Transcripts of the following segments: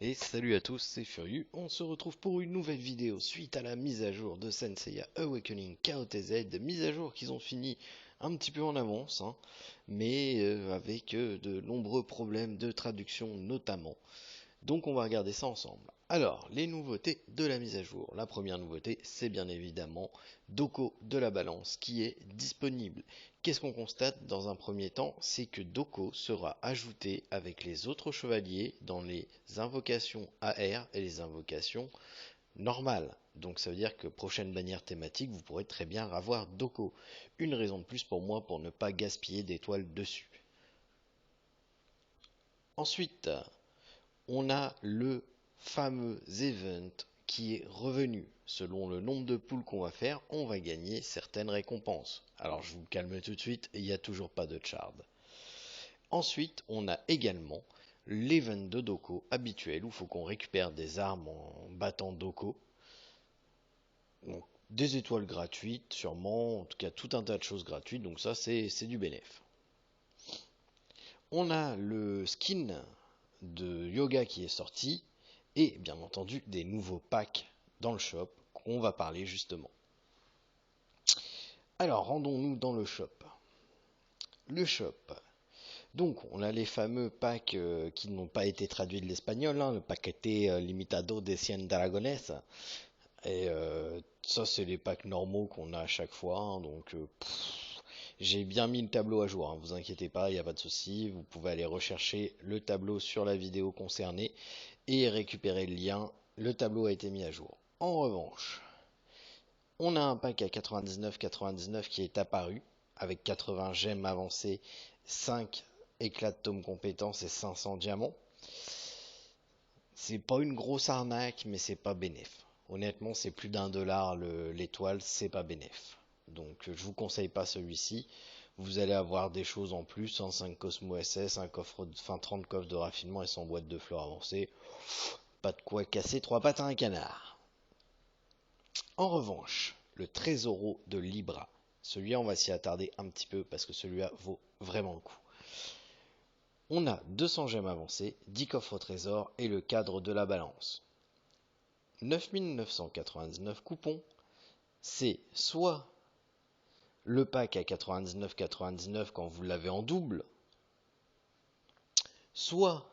Et salut à tous, c'est Furieux. On se retrouve pour une nouvelle vidéo suite à la mise à jour de Senseiya Awakening KOTZ. Mise à jour qu'ils ont fini un petit peu en avance, hein, mais avec de nombreux problèmes de traduction notamment. Donc on va regarder ça ensemble. Alors, les nouveautés de la mise à jour. La première nouveauté, c'est bien évidemment Doko de la balance qui est disponible. Qu'est-ce qu'on constate dans un premier temps? C'est que Doko sera ajouté avec les autres chevaliers dans les invocations AR et les invocations normales. Donc ça veut dire que prochaine bannière thématique, vous pourrez très bien avoir Doko. Une raison de plus pour moi pour ne pas gaspiller d'étoiles dessus. Ensuite, on a le fameux event qui est revenu. Selon le nombre de poules qu'on va faire, on va gagner certaines récompenses. Alors je vous calme tout de suite, il n'y a toujours pas de chard. Ensuite, on a également l'event de Doko habituel où il faut qu'on récupère des armes en battant Doko. Donc, des étoiles gratuites, sûrement, en tout cas tout un tas de choses gratuites, donc ça c'est du bénéf. On a le skin de yoga qui est sorti et bien entendu des nouveaux packs dans le shop qu'on va parler justement. Alors rendons-nous dans le shop. Le shop. Donc on a les fameux packs qui n'ont pas été traduits de l'espagnol, hein, le paquete limitado de 100 dragones. Et ça c'est les packs normaux qu'on a à chaque fois, hein, donc j'ai bien mis le tableau à jour, hein, vous inquiétez pas, il n'y a pas de souci, vous pouvez aller rechercher le tableau sur la vidéo concernée et récupérer le lien, le tableau a été mis à jour. En revanche, on a un pack à 99,99 qui est apparu avec 80 gemmes avancées, 5 éclats de tome compétences et 500 diamants. C'est pas une grosse arnaque, mais c'est pas bénéf. Honnêtement, c'est plus d'1 dollar l'étoile, c'est pas bénéf. Donc je vous conseille pas celui-ci. Vous allez avoir des choses en plus, hein, 5 Cosmo SS, un coffre, 30 coffres de raffinement et 100 boîtes de fleurs avancées. Pas de quoi casser 3 pattes à un canard. En revanche, le Trésoro de Libra, celui-là on va s'y attarder un petit peu parce que celui-là vaut vraiment le coup. On a 200 gemmes avancées, 10 coffres au trésor et le cadre de la balance. 9999 coupons, c'est soit le pack à 99,99 quand vous l'avez en double, soit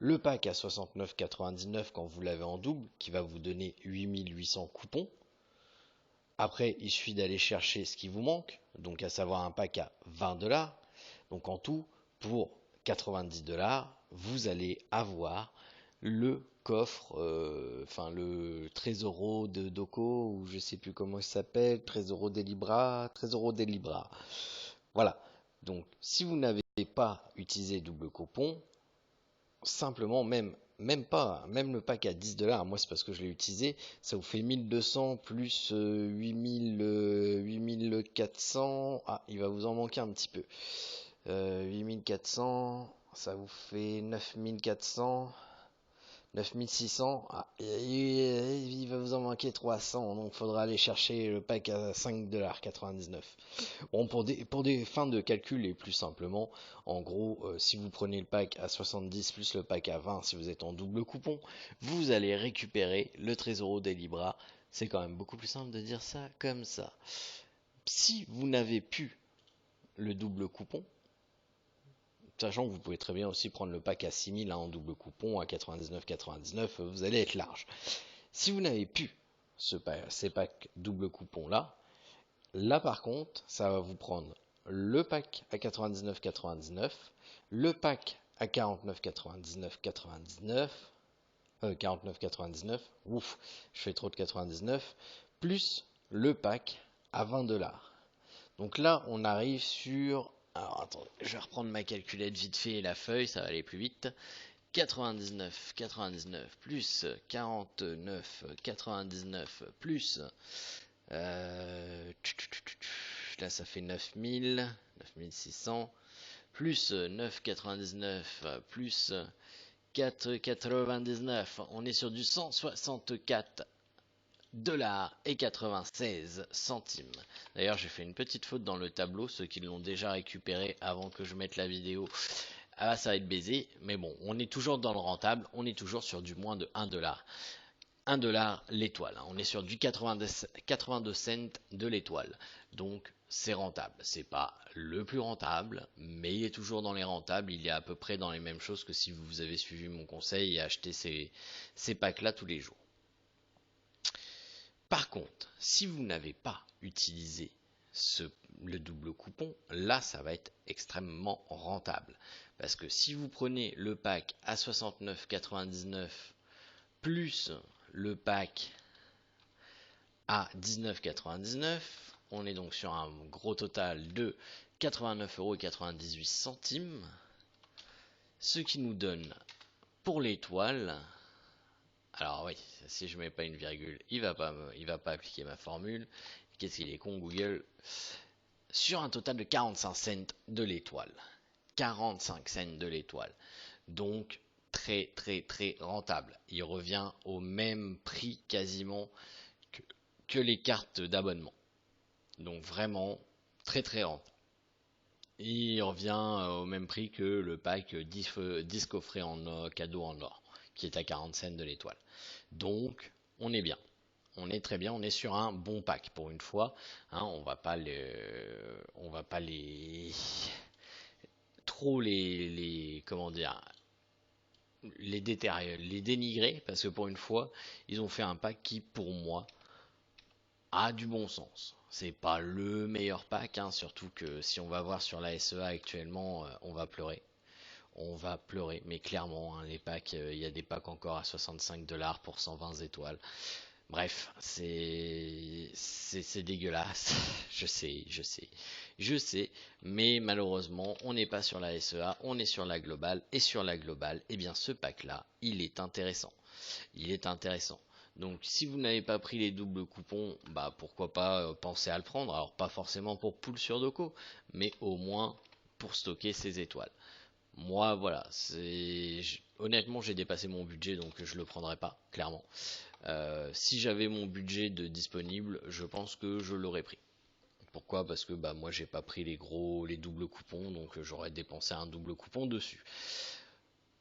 le pack à 69,99 quand vous l'avez en double, qui va vous donner 8800 coupons. Après, il suffit d'aller chercher ce qui vous manque, donc à savoir un pack à 20 dollars. Donc en tout, pour 90 dollars, vous allez avoir le coffre, enfin le Trésoro de Doko, ou je sais plus comment il s'appelle, Trésoro des Libra, Trésoro des Libra. Voilà. Donc si vous n'avez pas utilisé double coupon, simplement même pas, même le pack à 10 dollars, moi c'est parce que je l'ai utilisé, ça vous fait 1200 plus 8000, 8400, ah il va vous en manquer un petit peu, 8400, ça vous fait 9400, 9600, ah, il va vous en manquer 300, donc il faudra aller chercher le pack à 5,99$. Bon, pour des fins de calcul et plus simplement, en gros, si vous prenez le pack à 70 plus le pack à 20, si vous êtes en double coupon, vous allez récupérer le Trésoro des Libra. C'est quand même beaucoup plus simple de dire ça comme ça. Si vous n'avez plus le double coupon, sachant que vous pouvez très bien aussi prendre le pack à 6000 hein, en double coupon à 99,99, vous allez être large. Si vous n'avez plus ces packs double coupon là par contre, ça va vous prendre le pack à 99,99, le pack à 49,99, 49,99, ouf, je fais trop de 99, plus le pack à 20 dollars. Donc là, on arrive sur... Alors attendez, je vais reprendre ma calculette vite fait et la feuille, ça va aller plus vite. 99,99 plus 49,99 plus... là ça fait 9000, 9600, plus 9,99 plus 4,99, on est sur du 164 dollars et 96 centimes. D'ailleurs j'ai fait une petite faute dans le tableau, ceux qui l'ont déjà récupéré avant que je mette la vidéo ah bah, ça va être baisé, mais bon, on est toujours dans le rentable, on est toujours sur du moins de 1 dollar. 1 dollar l'étoile, hein. On est sur du 82 cents de l'étoile. Donc c'est rentable. C'est pas le plus rentable, mais il est toujours dans les rentables. Il est à peu près dans les mêmes choses que si vous avez suivi mon conseil et acheté ces packs-là tous les jours. Par contre, si vous n'avez pas utilisé ce, le double coupon, là ça va être extrêmement rentable. Parce que si vous prenez le pack à 69,99 plus le pack à 19,99, on est donc sur un gros total de 89,98 €, ce qui nous donne pour l'étoile, alors oui, si je mets pas une virgule, il va pas appliquer ma formule. Qu'est-ce qu'il est con Google? Sur un total de 45 cents de l'étoile. 45 cents de l'étoile. Donc très très très rentable. Il revient au même prix quasiment que, que les cartes d'abonnement. Donc vraiment très très rentable. Il revient au même prix que le pack disque offert en cadeau en or, qui est à 40 cents de l'étoile. Donc on est bien. On est très bien, on est sur un bon pack pour une fois. Hein, on va pas les trop comment dire, les dénigrer parce que pour une fois, ils ont fait un pack qui pour moi a du bon sens. C'est pas le meilleur pack, hein, surtout que si on va voir sur la SEA actuellement, on va pleurer. On va pleurer, mais clairement, hein, les packs, il y a des packs encore à 65 dollars pour 120 étoiles. Bref, c'est dégueulasse. Je sais, mais malheureusement, on n'est pas sur la SEA, on est sur la globale, et sur la globale, eh bien ce pack-là, il est intéressant. Il est intéressant. Donc si vous n'avez pas pris les doubles coupons, bah pourquoi pas penser à le prendre. Alors pas forcément pour pool sur Doco, mais au moins pour stocker ses étoiles. Moi voilà, honnêtement j'ai dépassé mon budget donc je le prendrai pas, clairement. Si j'avais mon budget de disponible, je pense que je l'aurais pris. Pourquoi? Parce que bah moi j'ai pas pris les doubles coupons, donc j'aurais dépensé un double coupon dessus.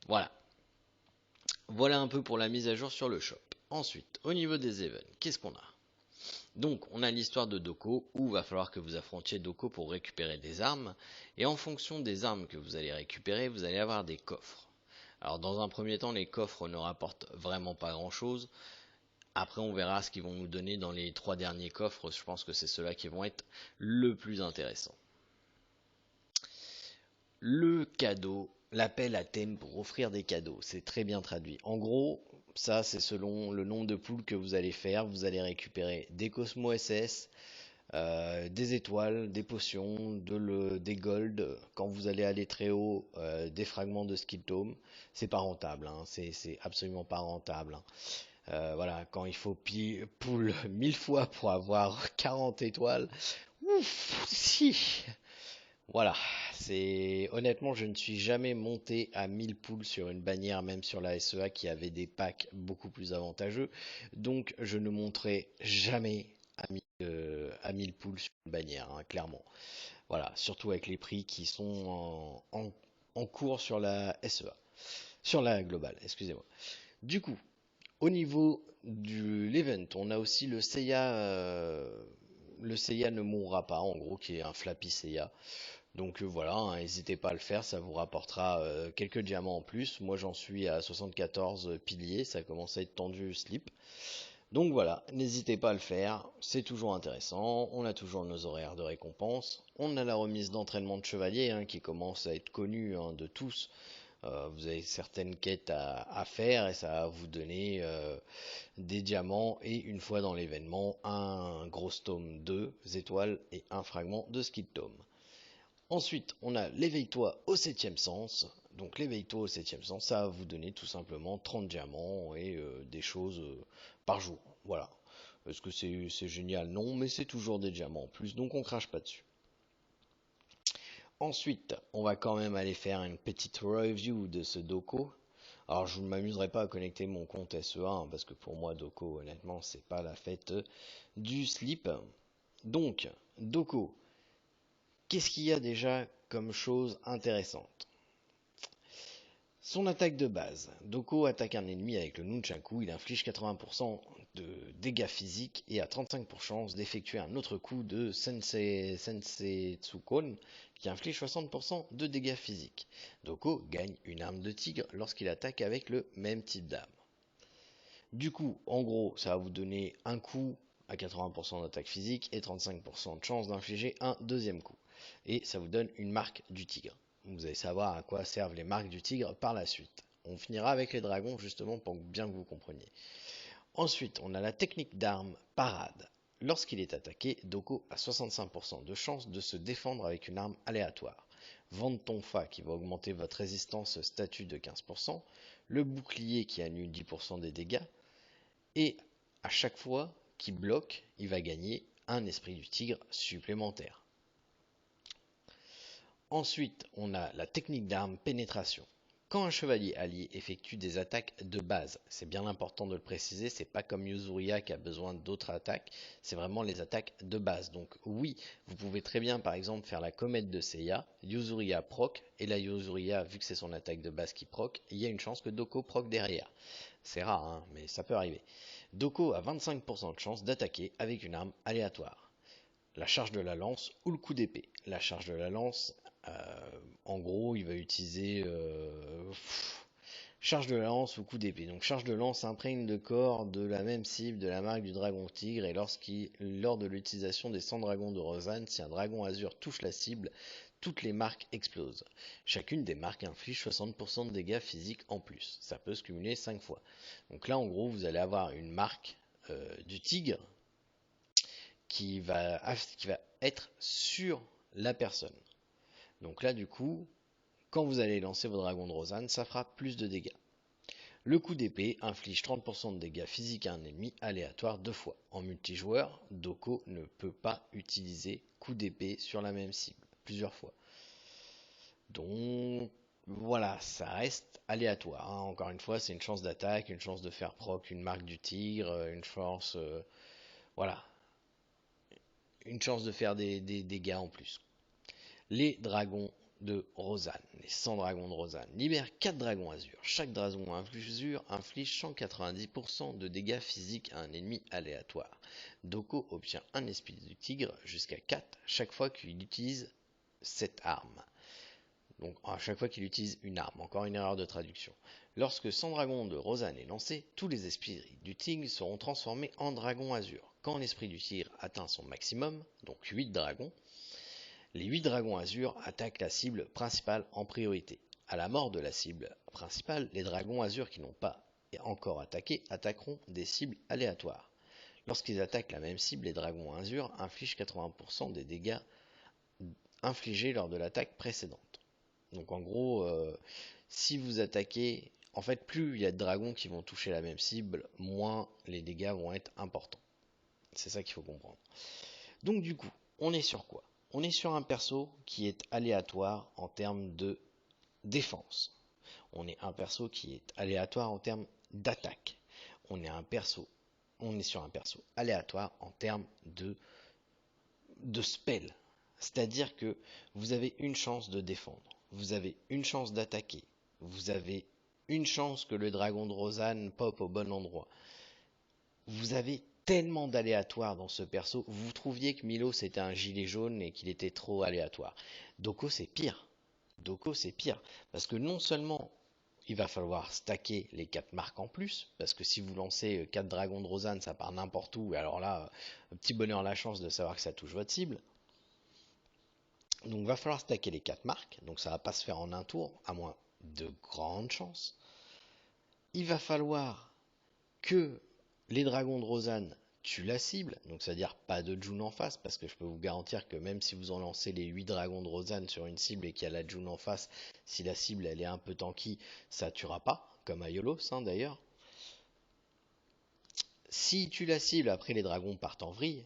Voilà. Voilà un peu pour la mise à jour sur le shop. Ensuite, au niveau des events, qu'est-ce qu'on a? Donc, on a l'histoire de Doko, où il va falloir que vous affrontiez Doko pour récupérer des armes. Et en fonction des armes que vous allez récupérer, vous allez avoir des coffres. Alors, dans un premier temps, les coffres ne rapportent vraiment pas grand-chose. Après, on verra ce qu'ils vont nous donner dans les 3 derniers coffres. Je pense que c'est ceux-là qui vont être le plus intéressant. Le cadeau, l'appel à thème pour offrir des cadeaux, c'est très bien traduit. En gros, ça c'est selon le nombre de poules que vous allez faire. Vous allez récupérer des Cosmo SS, des étoiles, des potions, des golds. Quand vous allez aller très haut, des fragments de skill tome. C'est pas rentable, hein, c'est absolument pas rentable, hein. Voilà, quand il faut poule 1000 fois pour avoir 40 étoiles, ouf, si. Voilà, c'est honnêtement, je ne suis jamais monté à 1000 poules sur une bannière, même sur la SEA qui avait des packs beaucoup plus avantageux. Donc, je ne monterai jamais à 1000 poules sur une bannière, hein, clairement. Voilà, surtout avec les prix qui sont en cours sur la SEA, sur la globale, excusez-moi. Du coup, au niveau de l'event, on a aussi le Seiya ne mourra pas, en gros, qui est un Flappy Seiya. Donc voilà, hein, n'hésitez pas à le faire, ça vous rapportera quelques diamants en plus. Moi j'en suis à 74 piliers, ça commence à être tendu slip. Donc voilà, n'hésitez pas à le faire, c'est toujours intéressant, on a toujours nos horaires de récompense, on a la remise d'entraînement de chevalier hein, qui commence à être connue hein, de tous. Vous avez certaines quêtes à faire et ça va vous donner des diamants et une fois dans l'événement un gros tome 2 étoiles et un fragment de skill tome. Ensuite, on a l'éveille-toi au septième sens. Donc l'éveille-toi au septième sens, ça va vous donner tout simplement 30 diamants et des choses par jour. Voilà. Est-ce que c'est génial? Non, mais c'est toujours des diamants en plus, donc on crache pas dessus. Ensuite, on va quand même aller faire une petite review de ce Doko. Alors je ne m'amuserai pas à connecter mon compte SEA, hein, parce que pour moi Doko honnêtement c'est pas la fête du slip. Donc, Doko, qu'est-ce qu'il y a déjà comme chose intéressante? Son attaque de base. Doko attaque un ennemi avec le nunchaku, il inflige 80% de dégâts physiques et a 35% d'effectuer un autre coup de Sensetsukon qui inflige 60% de dégâts physiques. Doko gagne une arme de tigre lorsqu'il attaque avec le même type d'arme. Du coup, en gros, ça va vous donner un coup à 80% d'attaque physique et 35% de chance d'infliger un deuxième coup. Et ça vous donne une marque du tigre. Vous allez savoir à quoi servent les marques du tigre par la suite. On finira avec les dragons justement pour bien que vous compreniez. Ensuite, on a la technique d'arme parade. Lorsqu'il est attaqué, Doko a 65% de chance de se défendre avec une arme aléatoire. Vent de tonfa qui va augmenter votre résistance statut de 15%, le bouclier qui annule 10% des dégâts, et à chaque fois qu'il bloque, il va gagner un esprit du tigre supplémentaire. Ensuite, on a la technique d'arme pénétration. Quand un chevalier allié effectue des attaques de base, c'est bien important de le préciser, c'est pas comme Yuzuria qui a besoin d'autres attaques, c'est vraiment les attaques de base. Donc oui, vous pouvez très bien par exemple faire la comète de Seiya, Yuzuria proc, et la Yuzuria, vu que c'est son attaque de base qui proc, il y a une chance que Doko proc derrière. C'est rare, hein, mais ça peut arriver. Doko a 25% de chance d'attaquer avec une arme aléatoire. La charge de la lance ou le coup d'épée. La charge de la lance, en gros, il va utiliser charge de lance ou coup d'épée. Donc charge de lance imprègne de corps de la même cible de la marque du dragon tigre et lors de l'utilisation des 100 dragons de Rosanne, si un dragon azur touche la cible, toutes les marques explosent. Chacune des marques inflige 60% de dégâts physiques en plus. Ça peut se cumuler 5 fois. Donc là, en gros, vous allez avoir une marque du tigre qui va être sur la personne. Donc là, du coup, quand vous allez lancer vos dragons de Rosanne, ça fera plus de dégâts. Le coup d'épée inflige 30% de dégâts physiques à un ennemi aléatoire 2 fois. En multijoueur, Doko ne peut pas utiliser coup d'épée sur la même cible plusieurs fois. Donc voilà, ça reste aléatoire. Hein. Encore une fois, c'est une chance d'attaque, une chance de faire proc, une marque du tigre, une chance, voilà, une chance de faire des dégâts en plus. Les dragons de Rosanne, les 100 dragons de Rosanne, libèrent 4 dragons azur. Chaque dragon azur inflige 190% de dégâts physiques à un ennemi aléatoire. Doko obtient un esprit du tigre jusqu'à 4 chaque fois qu'il utilise cette arme. Donc à chaque fois qu'il utilise une arme, encore une erreur de traduction. Lorsque 100 dragons de Rosanne est lancé, tous les esprits du tigre seront transformés en dragons azur. Quand l'esprit du tigre atteint son maximum, donc 8 dragons, les 8 dragons azur attaquent la cible principale en priorité. À la mort de la cible principale, les dragons azur qui n'ont pas encore attaqué attaqueront des cibles aléatoires. Lorsqu'ils attaquent la même cible, les dragons azur infligent 80% des dégâts infligés lors de l'attaque précédente. Donc en gros, si vous attaquez, en fait, plus il y a de dragons qui vont toucher la même cible, moins les dégâts vont être importants. C'est ça qu'il faut comprendre. Donc du coup, on est sur quoi? On est sur un perso qui est aléatoire en termes de défense. On est un perso qui est aléatoire en termes d'attaque. On est sur un perso aléatoire en termes de spell. C'est-à-dire que vous avez une chance de défendre, vous avez une chance d'attaquer, vous avez une chance que le dragon de Rosanne pop au bon endroit. Vous avez tellement d'aléatoires dans ce perso. Vous trouviez que Milo c'était un gilet jaune et qu'il était trop aléatoire. Doko c'est pire. Doko c'est pire. Parce que non seulement il va falloir stacker les 4 marques en plus, parce que si vous lancez 4 dragons de Rosanne, ça part n'importe où, et alors là, petit bonheur la chance de savoir que ça touche votre cible. Donc il va falloir stacker les 4 marques, donc ça va pas se faire en un tour, à moins de grandes chances. Il va falloir que les dragons de Rosanne tuent la cible, donc c'est-à-dire pas de Jun en face, parce que je peux vous garantir que même si vous en lancez les 8 dragons de Rosanne sur une cible et qu'il y a la Jun en face, si la cible elle est un peu tanky, ça tuera pas, comme à Yolos hein, d'ailleurs. S'il tue la cible, après les dragons partent en vrille.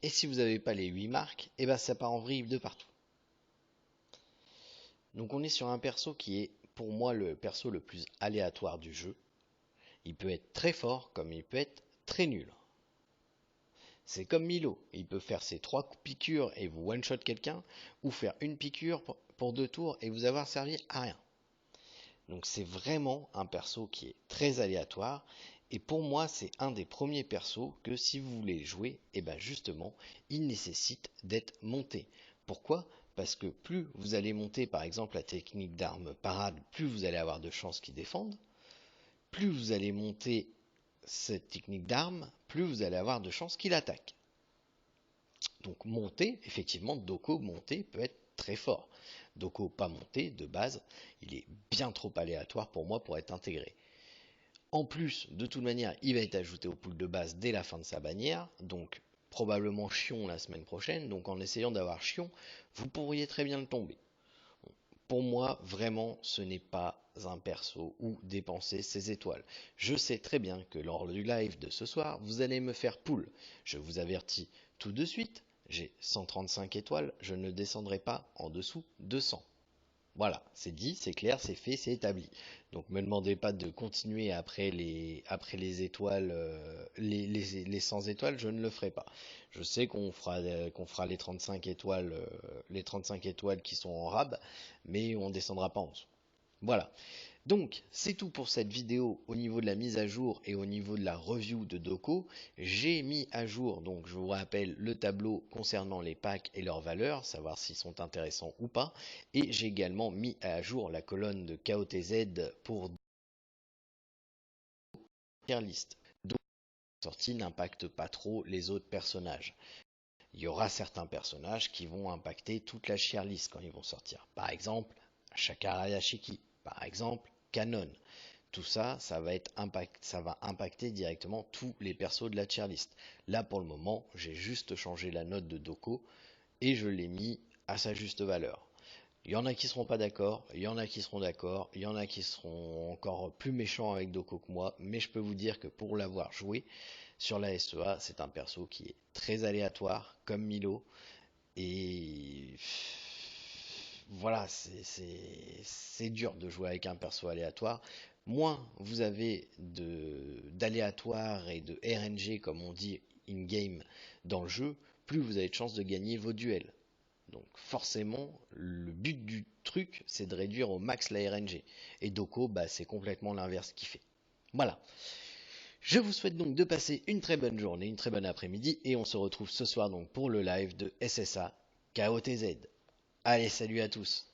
Et si vous n'avez pas les 8 marques, et ben ça part en vrille de partout. Donc on est sur un perso qui est pour moi le perso le plus aléatoire du jeu. Il peut être très fort comme il peut être très nul. C'est comme Milo, il peut faire ses 3 piqûres et vous one-shot quelqu'un, ou faire une piqûre pour 2 tours et vous avoir servi à rien. Donc c'est vraiment un perso qui est très aléatoire. Et pour moi, c'est un des premiers persos que si vous voulez jouer, et ben justement, il nécessite d'être monté. Pourquoi? Parce que plus vous allez monter par exemple la technique d'arme parade, plus vous allez avoir de chances qu'il défende. Plus vous allez monter cette technique d'arme, plus vous allez avoir de chances qu'il attaque. Donc monter, effectivement, Doko monté peut être très fort. Doko pas monté, de base, il est bien trop aléatoire pour moi pour être intégré. En plus, de toute manière, il va être ajouté au pool de base dès la fin de sa bannière, donc probablement Chion la semaine prochaine, donc en essayant d'avoir Chion, vous pourriez très bien le tomber. Pour moi, vraiment, ce n'est pas un perso où dépenser ses étoiles. Je sais très bien que lors du live de ce soir, vous allez me faire poule. Je vous avertis tout de suite, j'ai 135 étoiles, je ne descendrai pas en dessous de 100. Voilà, c'est dit, c'est clair, c'est fait, c'est établi. Donc me demandez pas de continuer après les étoiles, les 100 étoiles, je ne le ferai pas. Je sais qu'on fera les 35 étoiles qui sont en rab, mais on descendra pas en dessous. Voilà. Donc, c'est tout pour cette vidéo au niveau de la mise à jour et au niveau de la review de Doko. J'ai mis à jour, donc je vous rappelle, le tableau concernant les packs et leurs valeurs, savoir s'ils sont intéressants ou pas. Et j'ai également mis à jour la colonne de KOTZ pour tier list. Donc, la sortie n'impacte pas trop les autres personnages. Il y aura certains personnages qui vont impacter toute la tier list quand ils vont sortir. Par exemple, Shakara Yashiki. Par exemple, Canon. Tout ça, ça va impacter directement tous les persos de la tier list. Là, pour le moment, j'ai juste changé la note de Doko et je l'ai mis à sa juste valeur. Il y en a qui seront pas d'accord, il y en a qui seront d'accord, il y en a qui seront encore plus méchants avec Doko que moi, mais je peux vous dire que pour l'avoir joué sur la SEA, c'est un perso qui est très aléatoire, comme Milo, et voilà, c'est dur de jouer avec un perso aléatoire. Moins vous avez d'aléatoire et de RNG, comme on dit in-game dans le jeu, plus vous avez de chances de gagner vos duels. Donc forcément, le but du truc, c'est de réduire au max la RNG. Et Doko, bah, c'est complètement l'inverse qu'il fait. Voilà. Je vous souhaite donc de passer une très bonne journée, une très bonne après-midi, et on se retrouve ce soir donc pour le live de SSA KOTZ. Allez, salut à tous!